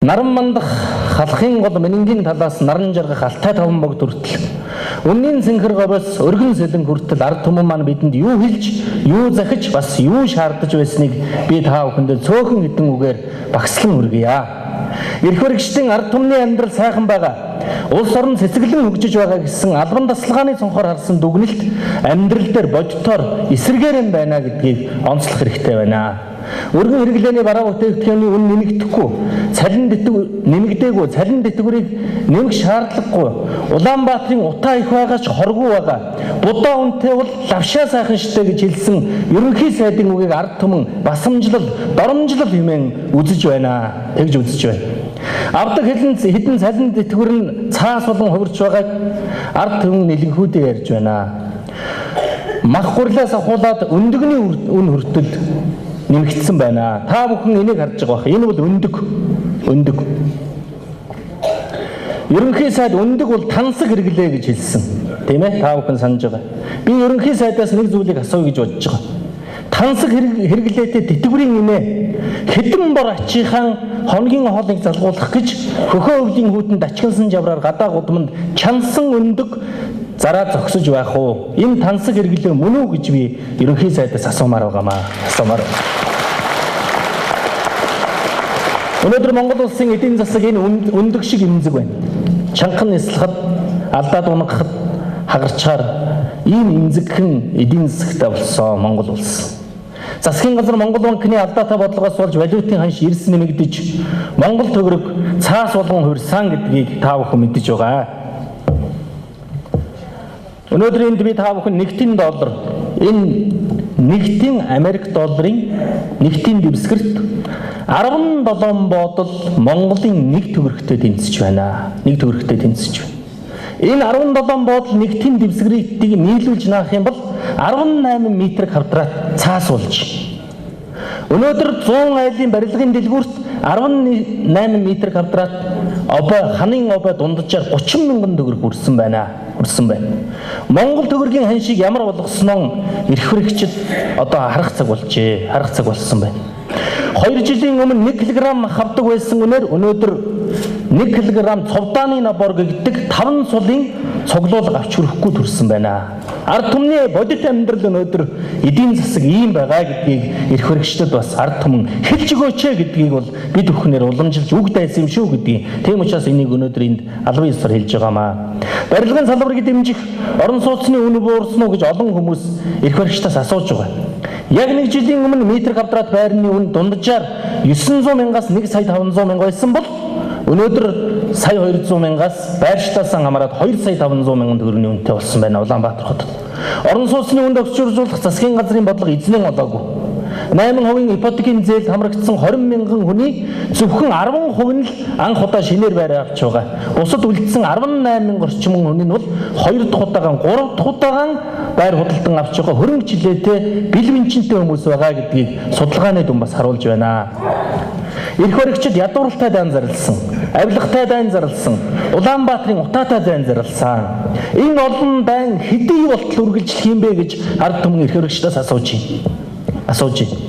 Наран мандах халахын гол менингийн талаас наран жаргах алтай таван богд хүртэл үнийн цэнхэр говоос өргөн сэлэн хүртэл ард түмэн маань бидэнд юу хэлж, юу захиж, бас юу шаардаж байсныг би та бүхэндээ цөөхөн хэдэн үгээр багслан хүргье. Ирэх хэрэгчдийн ард түмний амьдрал сайхан байгаа. Улс орон цэцэглэн хөгжиж байгаа гэсэн албан тасалгааны цонхоор харсан дүгнэлт амьдрал дээр бодитоор эсэргээр байна гэдгийг онцлох хэрэгтэй байна. Өргөн хэрэглээний бараа бүтээгдэхүүний үн нэмэгдэхгүй, цалин нэмэгдээгүй, цалин дэтгэврийг нэмэх шаардлагагүй, Улаанбаатарын утаа их байгаа ч хоргүй байгаа. Будаа үнэтэй бол лавшаа сайхан штэ гэж хэлсэн ерөнхий сайдын үгийг ард түмэн басамжлал, доромжлол хэмээн үзэж байна. Тэгж үзэж байна. Авдаг хэдэн цалин дэтгэвэр нь цаас болон хувирч байгааг ард түмэн нэлэнхүүдээ ярьж байна. Мах гурлаас ахуулаад өндөгний үн хүртэл нэмэгдсэн байна. Та бүхэн энийг харж байгаа бах. Энэ бол өндөг. Ерөнхий сайд өндөг бол тансаг хэрэглээ гэж хэлсэн. Тийм ээ? Та бүхэн санаж байгаа. Би ерөнхий сайдаас нэг зүйлийг асууя гэж бодож байгаа. Тансаг хэрэглээтэй тэтгэврийн нэмээ хэдэн бор ачийнхаа хоногийн хоолыг залгуулах гэж хөхөө өвлийн хүүтэнд ачкинсан жавраар гадаа гудамд чансан өндөг зараа зогсож байх уу? Энэ тансаг хэрэглээ мөн үү гэж би ерөнхий сайдаас асуумаар байгаамаа. Өнөөдөр Монгол улсын эдийн засаг энэ өндөг шиг эмзэг байна. Чанхан нислахад, алдаад унгахад хагарчаар ийм эмзэгхэн эдийн засагтай болсон Монгол улс. Засгийн газар Монгол банкны алдаатай бодлогоос болж валютын ханш эрс нэмэгдэж Монгол төгрөг цаас болгон хувирсан гэдгийг та бүхэн мэдэж байгаа. Өнөөдөр энд би та бүхэн нэгдийн доллар, энэ нэгдийн Америк долларын нэгдийн дэвсгэрт 17 бодол Монголын нэг төгрөгтэй тэнцэж байна. Нэг төгрөгтэй тэнцэж байна. Энэ 17 бодол нэгдийн дэвсгэрийг нийлүүлж наах юм бол 18 метр квадрат цаас болж. Өнөөдөр 100 айлын барилгын дэлгүүрт 18 метр квадрат ханын обой дунджаар 30 мянган төгрөг хүрсэн байна. Монгол төгрөгийн ханшийг ямар болгосноо эрх хэрэгчид одоо харах цаг болжээ. Харах цаг болсон байна. 2 жилийн өмнө 1 кг хавдаг байсан үнээр өнөөдөр 1 кг цовдааны набор гэдэг 5 сулын цуглуулга авч хүрэхгүй төрсөн байна. Ард түмний бодит амьдрал өнөөдөр эдийн засаг ийм байгаа гэдгийг эрх хэрэгчдэд бас ард түмэн хэлж өгөөч гэдгийг бол бид бүхнээр уламжилж үг дайсан юм шүү гэдгийг. Тийм учраас энийг өнөөдөр энд албан ёсоор хэлж байгаамаа. Барилгын салбарыг дэмжих орон сууцны үн буурсан уу гэж олон хүмүүс эрх хэрэгчдээс асууж байгаа. Яг 1 жилийн өмнө метр квадрат байрны үн дунджаар 900 мянгаас 1 сая 500 мянга байсан бол өнөөдөр сая 200 мянгаас байршлаас хамаарат 2 сая 500 мянган төгрөгийн үнэтэй болсон байна Улаанбаатар хотод. Орон сууцны үнд өгчөржүүлэх засгийн газрын бодлого эзнэн олоогүй. 8% ипотекийн зээлд хамрагдсан 20 мянган хүний зөвхөн 10% нь л анх удаа шинээр байраа авч байгаа. Бусад үлдсэн 18 мянган орчим хүний нь бол 2 дахь удаага, 3 дахь удаагаан байр худалдан авч байгаа хөрөнгө жилээтэй бэлэв энчинтэй хүмүүс байгаа гэдгийг судалгааны дүн бас харуулж байна. Эрх хэрэгчид ядууралтай дайн зарлсан, авилгатай дайн зарлсан, Улаанбаатарын утаатай дайн зарлсан. Энэ олон дайн хэдий болтол үргэлжлэх юм бэ гэж ард түмэн эрх хэрэгчдээс асууж байна.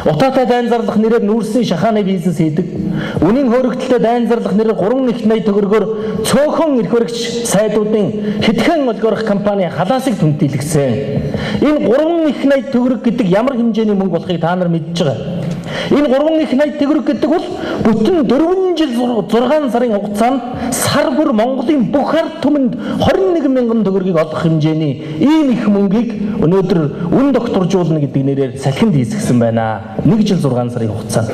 Утаатай дайн зарлах нэрээр нүүрсний шахааны бизнес хийдэг. Үнийн хөөрөгдөлтэй дайн зарлах нэрээр 3 их 80 төгрөгөөр цөөхөн эрх хэрэгч сайдуудын хэдхэн олигарх компани халаасыг түнтэлгсэн. Энэ 3 их 80 төгрөг гэдэг ямар хэмжээний мөнгө болохыг та нар мэдж байгаа. Энэ 3 их 80 төгрөг гэдэг бол бүтэн 4 жил 6 сарын хугацаанд сар бүр Монголын бүх ард түмэнд 21 мянган төгрөгийг олох хэмжээний ийм их мөнгийг өнөөдөр үн докторжуулна гэдэг нэрээр салхинд хийсгсэн байна. 1 жил 6 сарын хугацаанд.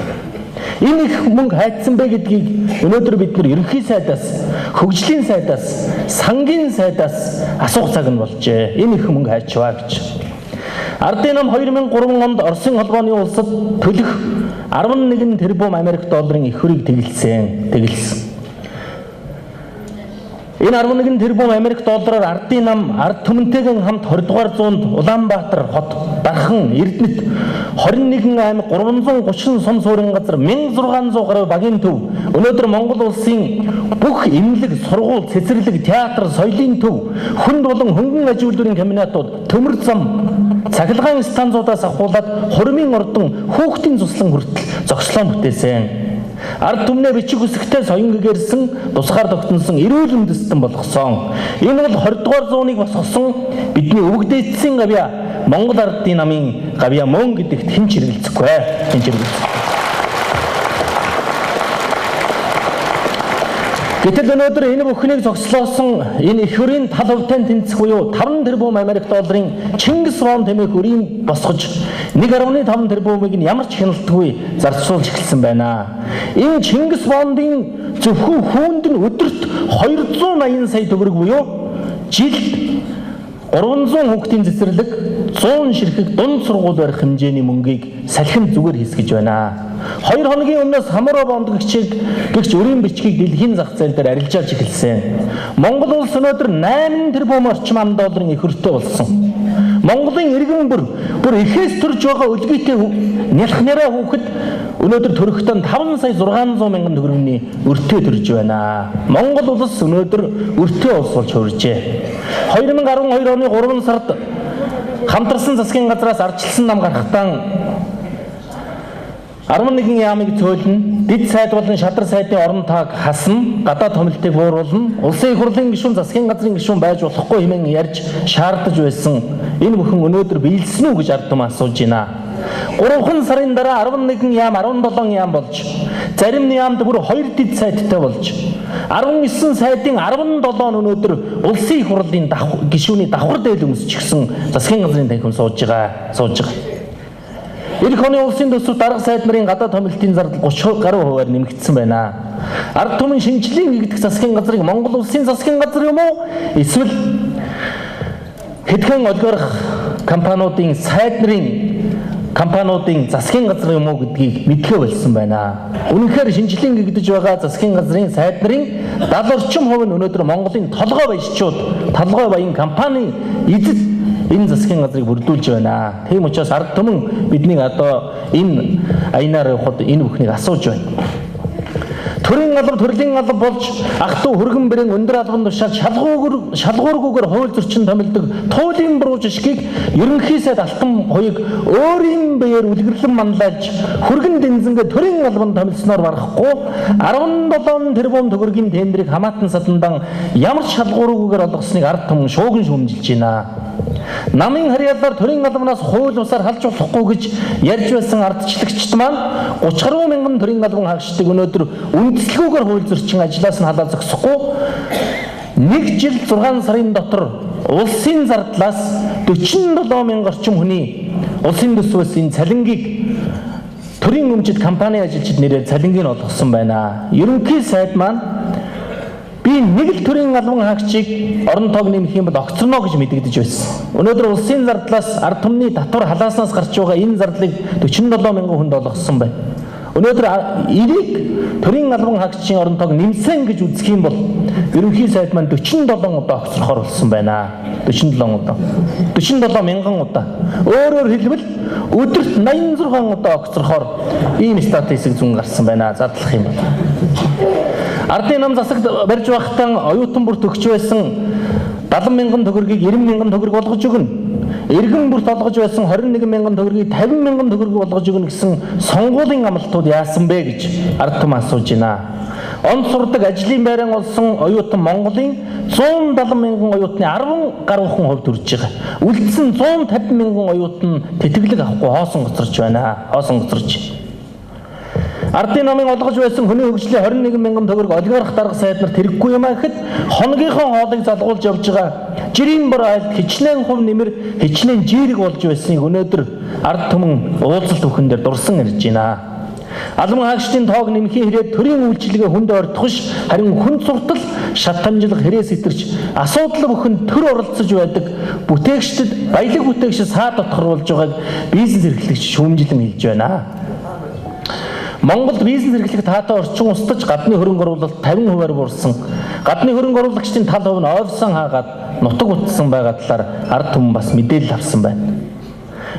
Энэ их мөнгө хайцсан бэ гэдгийг өнөөдөр бид нар ерөнхий сайдаас, хөгжлийн сайдаас, сангийн сайдаас асуух цаг нь болжээ. Энэ их мөнгө хайчваа гэж. Ардын нам 2003 онд Оросын холбооны улсад төлөх 11 тэрбум Америк долларын их хөрийг тэгэлсэн. Энэ 11 тэрбум Америк доллараар ардын нам ард түмэнтэйгэн хамт 20 дугаар зуунд Улаанбаатар хот, Дархан, Эрдэнэт 21 аймаг 330 сум суурин газар 1600 гаруй багийн төв өнөөдөр Монгол улсын бүх эмнэлэг, сургууль, цэцэрлэг, театр, соёлын төв, хүнд болон хөнгөн аж үйлдвэрийн комбинатууд, төмөр зам, цахилгаан станцуудаас ахуулаад хурмын ордон, хүүхдийн цуслан хүртэл зогслон бүтээсэн. ард түмнээ бичиг үсгтэй соён гэгэрсэн тусгаар тогтносон эрүүл үндэстэн болгосон. Энэ бол 20 дугаар зууныг босгосон бидний өвгдээдсэн гавья Монгол ардын намын гавья мөн гэдэгт хэн ч хэрэгэлцэхгүй. Хэн ч хэрэгэлцэхгүй. Гэтэл өнөөдөр энэ бүхнийг зогслоосон энэ их өрийн тал хувьтай тэнцэх буюу 5 тэрбум Америк долларын Чингис вон тэмээх өрийн босгож 1.5 тэрбумыг нь ямар ч хяналтгүй зарцуулж эхэлсэн байна. Энэ Чингис вондын зөвхөн хүүнд нь өдөрт 280 сая төгрөг буюу жилд 300 хүүхдийн цэцэрлэг 100 ширхэг дунд сургууль барих хэмжээний мөнгийг салхинд зүгээр хийсгэж байна. 2 хоногийн өмнөөс Хамараа бонд гэгч өрийн бичгийг дэлхийн зах зээл дээр арилжааж эхэлсэн. Монгол улс өнөөдөр 8 тэрбум орчим ам долларын их өртөө болсон. Монголын иргэн бүр эхээс төрж байгаа өлгийтэй нялх нэрэ хүүхэд өнөөдөр төрөхтөн 5 сая 600 мянган төгрөгийн өртөө төрж байна. Монгол улс өнөөдөр өртөө улс болж хувиржээ. 2012 оны 3 сард хамтарсан засгийн газраас ардчилсан нам гарахтан 11 яамыг цөөлнө, дэд сайд болон шадар сайдын орон тааг хасна, гадаад томилтыг бууруулна, улсын их хурлын гишүүн засгийн газрын гишүүн байж болохгүй хэмээн ярьж шаардаж байсан. Энэ бүхэн өнөөдөр биелсэн үү гэж ард түмэн асууж байна. 3 сарын дараа 11 яам 17 яам болж, зарим яамд бүр 2 дэд сайдтай болж, 19 сайдын 17 нь өнөөдөр улсын их хурлын гишүүний давхар дээл өмсчихсэн засгийн газрын танхим сууж байгаа. Ирэх оны улсын төсөв дарга сайд нарын гадаад томилтын зардал 30 гаруй хувиар нэмэгдсэн байна. Ард түмэн шинжилгээ нэгдэх засгийн газрыг Монгол улсын засгийн газар юм уу? Эсвэл хэдхэн олигарх компаниудын сайд нарын засгийн газар юм уу гэдгийг мэдхээ болсон байна. Үнэхээр шинжилгээ нэгдэж байгаа засгийн газрын сайд нарын 70 орчим хувь нь өнөөдөр Монголын толгой баяжчууд, толгой баян компани эзэд энэ засгийн газрыг бүрдүүлж байна. Тийм учраас ард түмэн биднийг одоо энэ аянаар явахад энэ бүхнийг асууж байна. Төрийн алба төрлийн алба болж ах トゥ хөргөн бэрэн өндөр албан тушаал шалгуургүйгээр хууль зөрчин томилдог туйлын буруу жишгийг ерөнхий сайд алтан хуйг өөрийн биеэр үлгэрлэн манлайлж хөргөн дэнзэнгээ төрийн албан томилсноор барахгүй 17 тэрбум төгрөгийн тендерийг хамаатан садандан ямар ч шалгуургүйгээр олгосныг ард түмэн шуугин шүүмжилж байна. Намын харьяалаар төрийн албанаас хууль бусаар халж болохгүй гэж ярьж байсан ардчлагчд маань 30 гаруй мянган төрийн албан хаагчдыг өнөөдөр үндслэгүүгээр хууль зөрчин ажлаас нь халаа зогсохгүй 1 жил 6 сарын дотор улсын зардлаас 47 мянга орчим хүний улсын төсвөөс энэ цалингийг төрийн өмчит компани ажилчид нэрээр цалингийг олгосон байна. Ерөнхий сайд маань би нэг л төрийн албан хаагчийг орон тоог нэмэх юм бол огцорно гэж мэдэгдэж байсан. Өнөөдөр улсын зардлаас ард түмний татвар халааснаас гарч байгаа энэ зардлыг 47 мянган хүнд олгосон байна. Өнөөдөр эрийг төрийн албан хаагчийн орон тоог нэмсэн гэж үзэх юм бол ерөнхий сайд маань 47 удаа огцрохоор болсон байна. 47 мянган удаа. Өөрөөр хэлбэл өдөрт 86 удаа огцрохоор ийм статистик зүүн гарсан байна. Задлах юм бол. Ардын нам засагт барьж байхдаа оюутан бүрт өгч байсан 70 мянган төгрөгийг 90 мянган төгрөг болгож өгнө. Иргэн бүрт олгож байсан 21 мянган төгрөгийг 50 мянган төгрөг болгож өгнө гэсэн сонгуулийн амлалтууд яасан бэ гэж ард түмэн асууж байна. Онд сурдаг ажлын байран олсон оюутан Монголын 170 мянган оюутны 10 гаруйхан хувь төрж байгаа. Үлдсэн 150 мянган оюутан тэтгэлэг авахгүй хоосон гоцорч байна. Ардын намын олгож байсан хүний хөгжлийн 21 мянган төгрөг олигарх дарга сайд нар тэрэггүй юм гэхэд хоногийнхоо хоолыг залгуулж явж байгаа жирийн бор айлд хичнээн хувь нэмэр хичнээн жирэг болж байсныг өнөөдөр ард түмэн уулзалт бүхэн дээр дурсан ирж байна. Албан хаагчдын тоог нэмхийн хэрэг төрийн үйлчилгээ хүнд ойртохш харин хүн суртал шат хамжлах хэрэг сэтэрч асуудал бүхэн төр оролцож байдаг бүтээгчдэд баялаг бүтээгч саад дотгоруулж байгааг бизнес эрхлэгч шүүмжлэн хэлж байна. Монголд бизнес эрхлэх таатай орчин устж гадны хөрөнгө оруулалт 50% буурсан. Гадны хөрөнгө оруулагчдын тал хувь нь ойвсан хаагаад нутаг утсан байгаа талаар ард түмэн бас мэдээлэл авсан байна.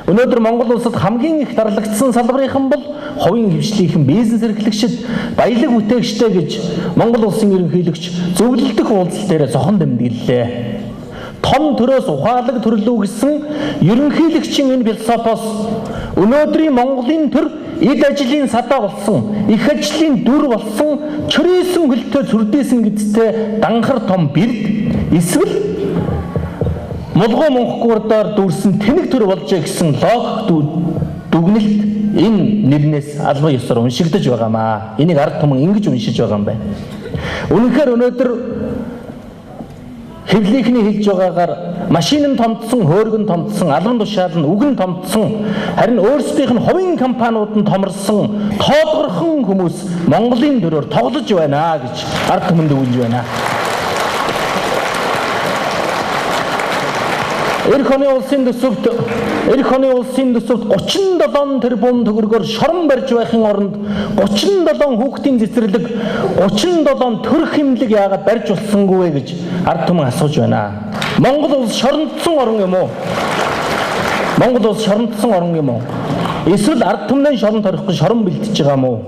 Өнөөдөр Монгол улсад хамгийн их дарлагдсан салбарынхан бол хувийн хвшлийнхэн бизнес эрхлэгчид баялаг бүтээгчтэй гэж Монгол улсын ерөнхийлөгч зөвлөлдөх уулзалт дээр зохон тэмдэглэлээ. Том төрөөс ухаалаг төрлөө гэсэн ерөнхийлөгчийн энэ философоос өнөөдрийн Монголын төр эд ажлын садаа болсон, их ажлын дүр болсон, чөрөөсөн хөлтөө сүрдээсэн гэдэгтэй данхар том бэрд эсвэл мулгуу монхгуурдаар дүүрсэн тэнэг төр болжээ гэсэн логик дүгнэлт энэ нэрнээс албан ёсоор уншигдаж байгаамаа. Энийг ард түмэн ингэж уншиж байгаа юм байна. Үнэхээр өнөөдөр хэвлийнхний хэлж байгаагаар машин нь томдсон, хөөргөн томдсон, албан тушаал нь үг нь томдсон, харин өөрсдийнх нь хувийн компаниуд нь томорсон тоодгорхон хүмүүс Монголын төрөөр тоглож байна гэж ард түмэнд өгүүлж байна. Эх оны улсын төсөвт 37 тэрбум төгрөгөөр шорон барьж байхын оронд 37 хүүхдийн цэцэрлэг, 37 төр хэмлэг яагаад барьж болсонгүй вэ гэж ард түмэн асууж байна. Монгол улс шорондсон орн юм уу? Монгол улс шорондсон орн юм уу? Эсвэл ард түмний шорон торихгүй шорон бэлтэж байгаа юм уу?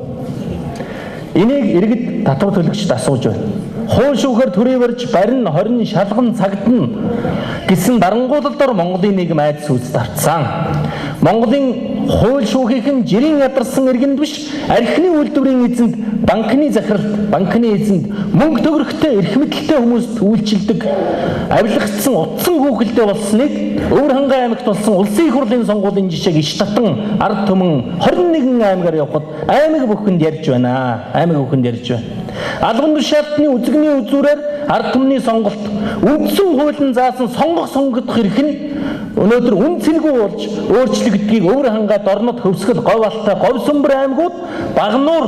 Энийг иргэд татвар төлөгчд асууж байна. Хууль шүүхээр төрий барьж барин, хорин, шалган, цагдна гэсэн дарангуулалдаар Монголын нийгэм айдас үүс давтсан. Монголын хууль шүүхийн жирийн ядарсан иргэнд биш, архины үйлдвэрийн эзэнд, банкны захиралд, банкны эзэнд мөнгө төгрөгтэй, эрх мэдэлтэй хүмүүст үйлчилдэг, авилгацсан, утсан хүүхэлдэй болсныг Өвөр Хангай аймагт болсон улсын их хурлын сонгуулийн жишээг иш татан ард түмэн 21 аймгаар явхад аймаг бүхэнд ярьж байна. Аймаг бүхэнд ярьж байна. Албан тушаалтны үзэгний үзүүрээр ард түмний сонголт үндсэн хуулийн заасан сонгох эрх нь өнөөдөр үн цэнгүй болж өөрчлөгдгийг Өвөр Хангай, Дорнод, Хөвсгөл, Говь Алтай, Говь Сүмбэр аймагуд Багнуур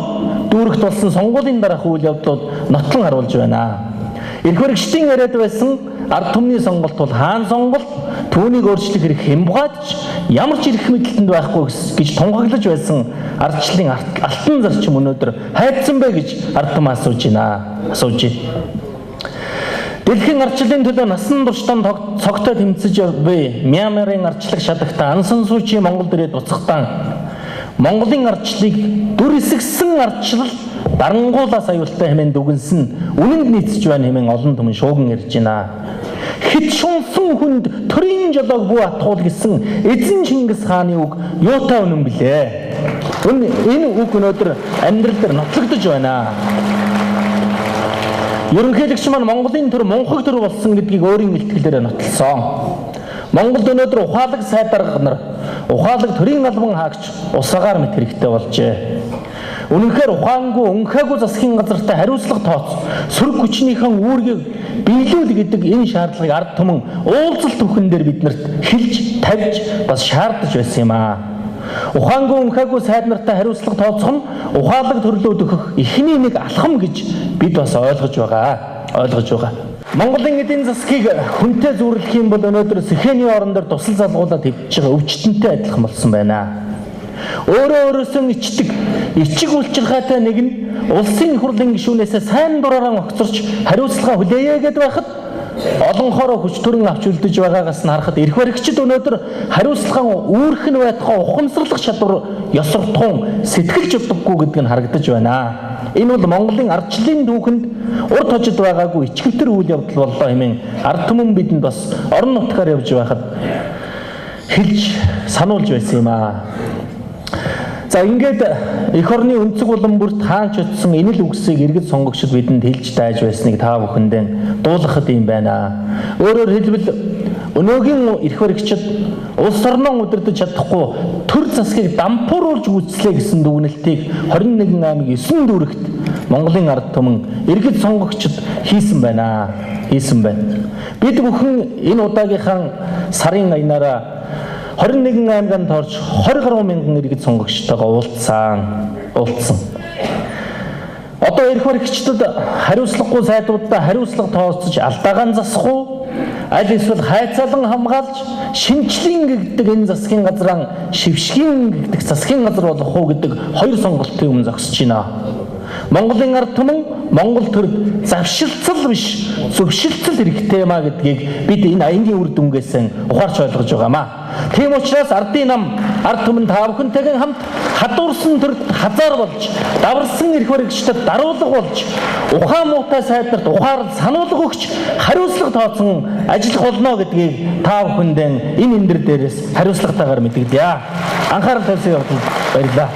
дүүрэгт болсон сонгуулийн дараах үйл явдлууд нотлон харуулж байна. Эрх баригчдын яриад байсан ард түмний сонголт бол хаан сонголт, түүнийг өөрчлөх эрх хямбгаадч ямар ч эрх мэдэлтэнд байхгүй гэж тунхаглаж байсан ардчлалын алтан зарчим өнөөдөр хайцсан бэ гэж ард түмэн асууж байна. Дэлхийн ардчлалын төлөө насан туршдаа цогтой тэмцэж буй Мьянмарын ардчлаг шатагта Ан Сан Сүү Чи Монголд ирээд буцахтаа Монголын ардчлалыг дүр эсгсэн ардчлал дарангуулаас аюултай хэмээн дүгнсэн үнэнд нийцж байна хэмээн олон түмэн шууган ярьж байна. Хит шунсан хүнд төрийн жолоог бүү атгуул гэсэн эзэн Чингис хааны үг юутай үнэн блэ? Энэ үг өнөөдөр амьдрал дээр нотлогдож байна. Ерөнхийлөгч маань Монголын төр мунхаг төр болсон гэдгийг өөрийн илтгэлээр нотлсон. Монголд өнөөдөр ухаалаг сайдарга нар, ухаалаг төрийн албан хаагч усагаар мэт хэрэгтэй болжээ. Үнэнхээр ухаангүй, өнхөөгүй засгийн газартай хариуцлага тооц, сөрөг хүчнийхэн үүргийг биелүүл гэдэг энэ шаардлагыг ард түмэн уулзалт бүхэн дээр биднэрт хэлж, тавьж бас шаардаж байсан юм аа. Ухаангүй, өнхөөгүй сайд нартай хариуцлага тооцох нь ухаалаг төрлөөд өгөх эхний нэг алхам гэж бид бас ойлгож байгаа. Монголын эдийн засгийг хүнтэй зүйрлэх юм бол өнөөдөр сэхээний орон дээр тусал залгуулаад хэвчиж байгаа өвчтөнтэй адилхан болсон байна. Өөрөөсөө ичиг үйлчилгээтэй нэг нь улсын их хурлын гишүүнээсээ сайн дураараа огцорч хариуцлага хүлээе гэдээ байхад олонхороо хүч төрөн авч үлдэж байгаагаас нь харахад эрх баригчид өнөөдөр хариуцлагын үүрх нь байтугай ухамсарлах чадвар ёсортхон сэтгэлж удаггүй гэдг нь харагдаж байна. Энэ бол Монголын ардчлалын түүхэнд урд хожид байгаагүй ичгэвтер үйл явдал боллоо хэмээн ард түмэн бидэнд бас орон нутгаар явж байхад хэлж сануулж байсан юм аа. За ингээд эх орны өнцөг улам бүрт хаанч утсан энэл үгсийг иргэд сонгогчид бидэнд хэлж тааж байсныг та бүхэндээ дуулгахад юм байна. Өөрөөр хэлбэл өнөөгийн эрх баригчид улс орноо удирдах чадахгүй төр засгийг дампууруулж гүйцлээ гэсэн дүгнэлтийг 21 аймаг 9 дүүрэгт Монголын ард түмэн иргэд сонгогчид хийсэн байна. Бид бүхэн энэ удаагийнхаа сарын аянаараа 21 аймагт орж 20 гаруй мянган иргэд сонгогчтойгоо уулзсан. Одоо эрх баригчдад хариуцлагагүй сайдуудаа хариуцлага тооцож алдаагаан засахгүй, аль эсвэл хайцаалан хамгаалж шинжлэн гэгдэг энэ засгийн газраа шившгийн гэгдэг засгийн газар болох уу гэдэг хоёр сонголтын өмнө зогсож байна. Монголын ард түмэн Монгол төрд завшилцал биш зөвшөлтсөл хэрэгтэй маа гэдгийг бид энэ аяндын үр дүнгээс ухаарч ойлгож байгаамаа. Тийм учраас ардын нам ард түмэн та бүхэнтэйгээ хамт хадуурсан төрд хазаар болж, даварсан эрх баригчдад даруулга болж, ухаан муутай сайднарт ухаар сануулга өгч хариуцлага тооцсон ажиллах болно гэдгийг та бүхэндээ энэ эндэр дээрээс хариуцлагатайгаар мэдэгдэе. Анхаарал тавьсан явдал баярлалаа.